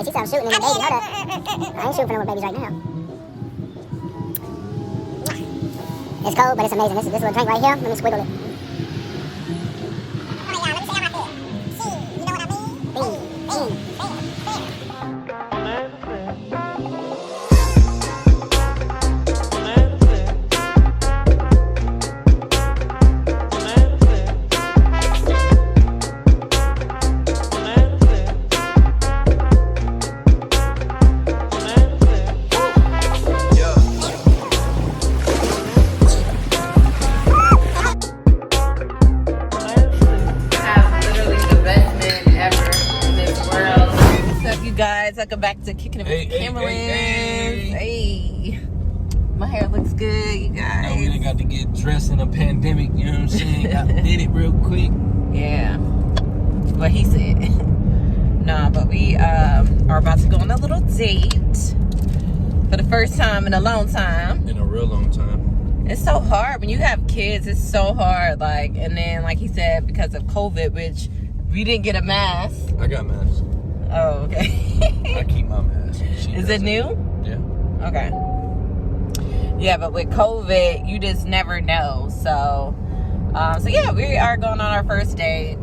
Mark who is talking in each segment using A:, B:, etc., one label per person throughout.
A: Hey, she said I'm shooting in the baby. Hold up. I ain't shooting for no more babies right now. It's cold, but it's amazing. This little drink right here. Let me squiggle it. Oh my God, let me see how I feel. See, you know what I mean?
B: Welcome back to Kicking It with Kimberlins. Hey. My hair looks good, you guys.
C: Now we done got to get dressed in a pandemic, you know what I'm saying? I did it real quick.
B: Yeah. What he said. Nah, but we are about to go on a little date for the first time in a long time.
C: In a real long time.
B: It's so hard when you have kids. It's so hard. Like, and then like he said, because of COVID, which we didn't get a mask.
C: I got masks.
B: Oh, okay.
C: I keep my mask.
B: Is it new?
C: Yeah.
B: Okay. Yeah, but with COVID, you just never know. So yeah, we are going on our first date.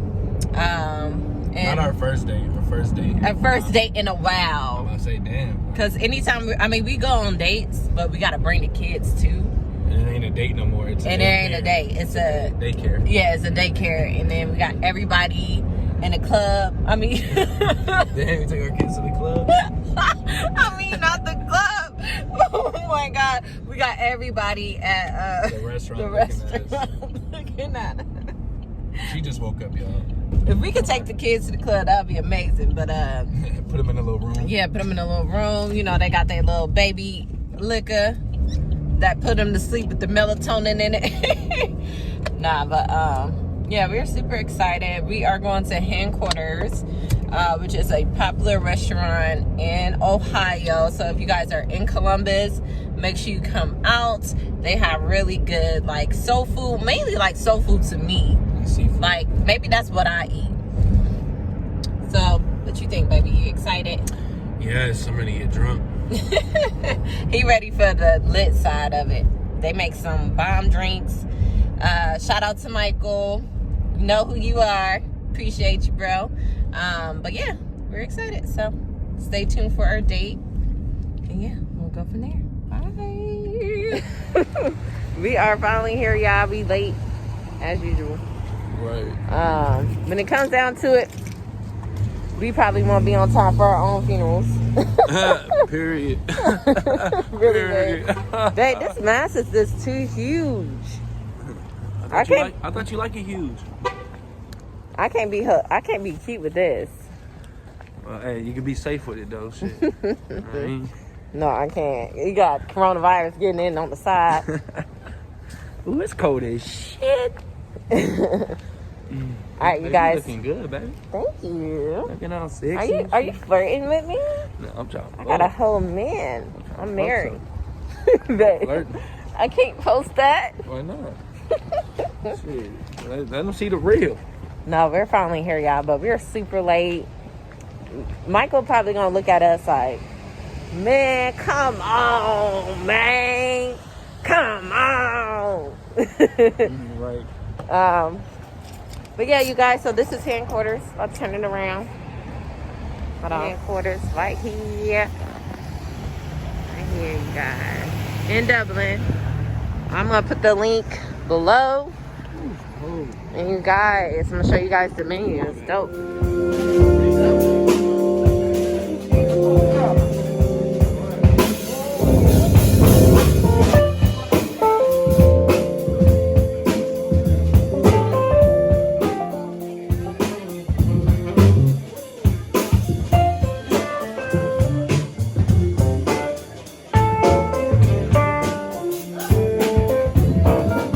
B: And
C: not our first date. Our first date.
B: Our first date in a while.
C: I'm about to say, damn.
B: Because anytime, we go on dates, but we got to bring the kids too.
C: And it ain't a date no more. It's a
B: and there ain't a date. It's a
C: daycare.
B: Yeah, it's a daycare. And then we got everybody in the club.
C: Damn, we take our kids to the club?
B: Not the club. Oh my God. We got everybody at
C: the restaurant.
B: Looking at us.
C: She just woke up, y'all.
B: If we could take the kids to the club, that would be amazing. But
C: put them in a little room. Yeah,
B: put them in a little room. You know, they got their little baby liquor that put them to sleep with the melatonin in it. Nah, but yeah, we're super excited. We are going to Hen Quarters, which is a popular restaurant in Ohio. So if you guys are in Columbus, make sure you come out. They have really good like soul food, mainly like soul food to me.
C: Seafood.
B: Like maybe that's what I eat. So what you think, baby? You excited?
C: Yes, I'm ready to get drunk.
B: He ready for the lit side of it. They make some bomb drinks. Shout out to Michael. You know who you are. Appreciate you, bro. But yeah, we're excited. So stay tuned for our date. And yeah, we'll go from there. Bye. We are finally here, y'all. We late as usual.
C: Right.
B: When it comes down to it, we probably won't be on time for our own funerals.
C: Period.
B: Really, babe. Babe, this mask is just too huge.
C: I thought you like it huge.
B: I can't be cute with this.
C: Well, hey, you can be safe with it though. Shit. Right?
B: No, I can't. You got coronavirus getting in on the side.
C: Ooh, it's cold as shit.
B: All right, you guys.
C: Looking good, baby.
B: Thank you.
C: Looking all sexy.
B: Are you flirting with me?
C: No, I'm trying.
B: I got a whole man. I'm married.
C: Babe,
B: I can't post that.
C: Why not? Shit. Let them see the real.
B: No, we're finally here, y'all, but we're super late. Michael probably gonna look at us like, man, come on, man. Come on.
C: Right.
B: But yeah, you guys, so this is Hen Quarters. I'll turn it around. Hold on. Hen Quarters right here. Right here, you guys. In Dublin. I'm gonna put the link below. And you guys, I'm gonna show you guys the menu. It's dope.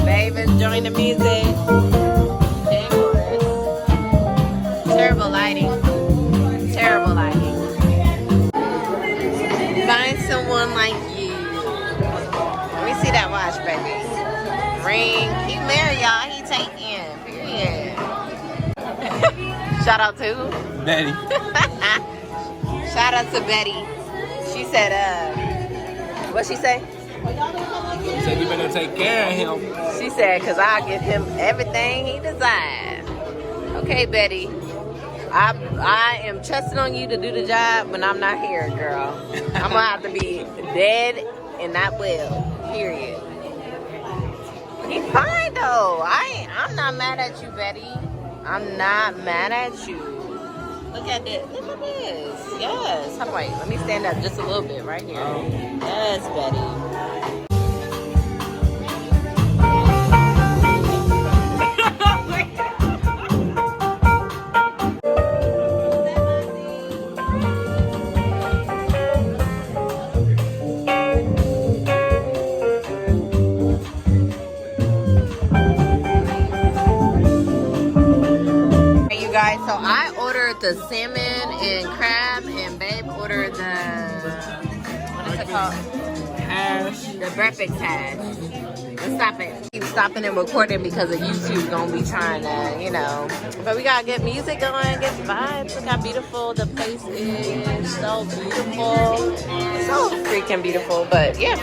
B: Babe, enjoying the music. Terrible lighting. Terrible lighting. Find someone like you. Let me see that watch, baby. Ring. He married, y'all. He taken. Period. Shout out to
C: Daddy.
B: Shout out to Betty. She said, what she say?
C: She said you better take care of him.
B: She said, because I'll give him everything he desires. Okay, Betty. I am trusting on you to do the job when I'm not here, girl. I'm going to have to be dead and not well. Period. He's fine, though. I'm not mad at you, Betty. I'm not mad at you. Look at this. Look at this. Yes. How do I? Let me stand up just a little bit right here. Yes, Betty. Guys, so I ordered the salmon and crab, and babe ordered the, what is it called?
C: Hash.
B: The breakfast hash. Let's stop it. Keep stopping and recording because of YouTube gonna be trying to, you know. But we gotta get music going, get vibes. Look how beautiful the place is. So beautiful. So freaking beautiful, but yeah.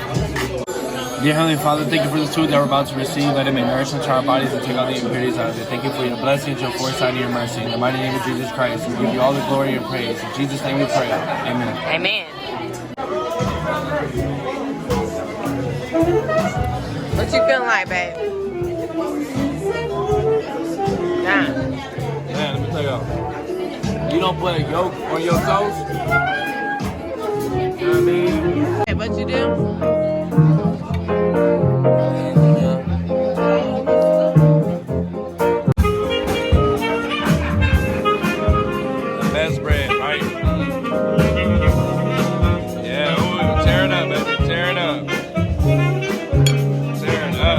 C: Dear Heavenly Father, thank you for this food that we're about to receive. Let it make nourishment to our bodies and take all the impurities out of it. Thank you for your blessings, your foresight, and your mercy. In the mighty name of Jesus Christ, we give you all the glory and praise. In Jesus' name we pray. Amen.
B: Amen. What you feeling like, babe? Nah.
C: Man, let me tell y'all. You don't put a yolk on your toast. You know what I mean?
B: Hey, what you do?
C: The best bread, right? Yeah, ooh, tear it up, baby. Tear it up. Tear it up.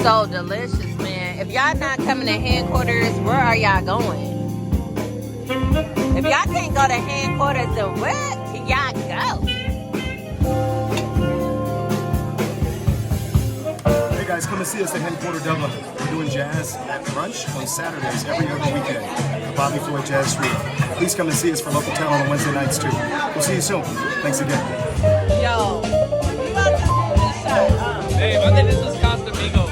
B: So delicious, man. If y'all not coming to Hen Quarters, where are y'all going? If y'all can't go to Hen Quarters, then where can y'all go?
D: Hey guys, come and see us at Hen Quarter Dublin. We're doing jazz at Brunch on Saturdays every other weekend. The Bobby Floyd Jazz Trio. Please come and see us for local talent on Wednesday nights too. We'll see you soon. Thanks again.
B: Yo, we about to do this shot.
C: Hey, I think this is Casamigo.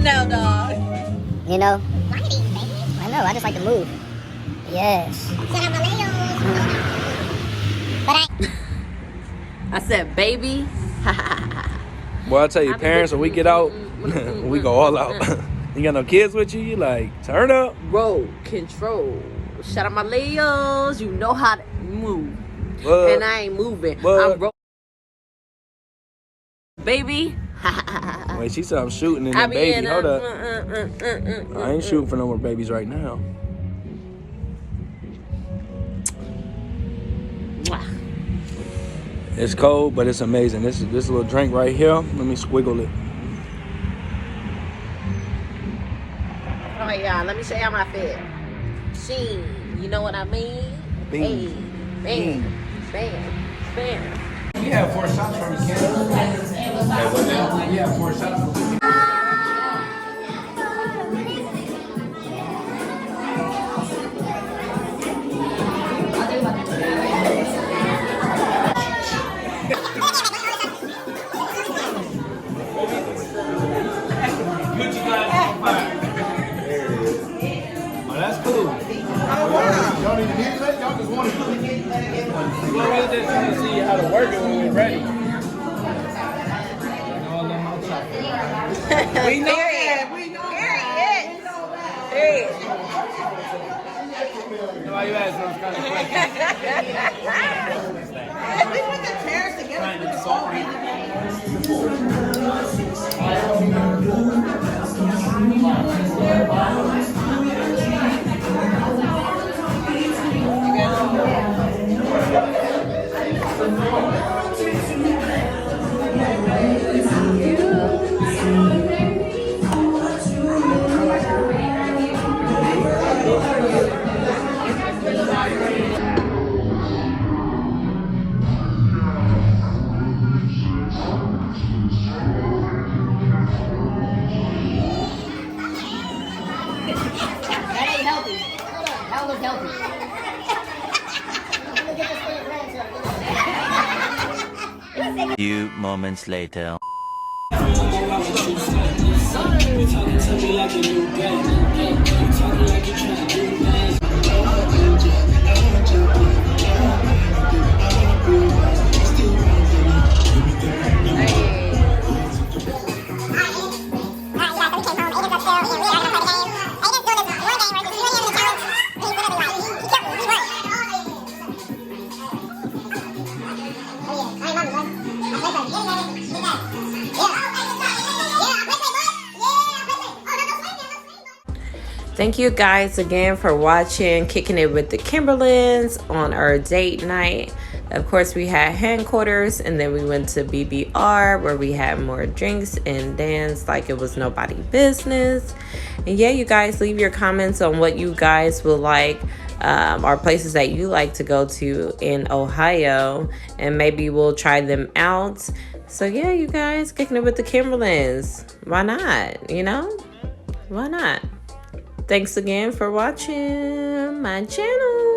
B: No, dog.
A: You know? I know, I just like to move. Yes.
B: I said, baby.
C: Well, I tell you, parents, when we get out, we go all out. You got no kids with you? You like, turn up.
B: Roll control. Shout out my Leos. You know how to move. And I ain't moving. I'm rolling. Baby.
C: Wait, she said I'm shooting in that baby. Hold up. I ain't shooting for no more babies right now. It's cold, but it's amazing. This little drink right here. Let me squiggle it.
B: Oh yeah, let me show y'all my fit. Sheen, you know what I mean? Hey, bam, bam, bam.
C: We have 4 shots from the camera. We have 4 shots from the Oh, that's cool. Y'all need to hear that? Y'all just want to do it. Well, we just want to see how to work it when we're ready.
B: We know that. We know that. Period.
C: Why you asking those kind of questions?
E: We put the chairs
A: That ain't healthy. That look healthy. Let me get this for your grandson.
F: Few moments later.
B: Thank you guys again for watching Kicking It with the Kimberlins on our date night. Of course, we had Hen Quarters, and then we went to BBR where we had more drinks and danced like it was nobody business. And yeah, you guys leave your comments on what you guys would like, or places that you like to go to in Ohio, and maybe we'll try them out. So yeah, you guys, Kicking It with the Kimberlins. Why not? You know? Why not? Thanks again for watching my channel.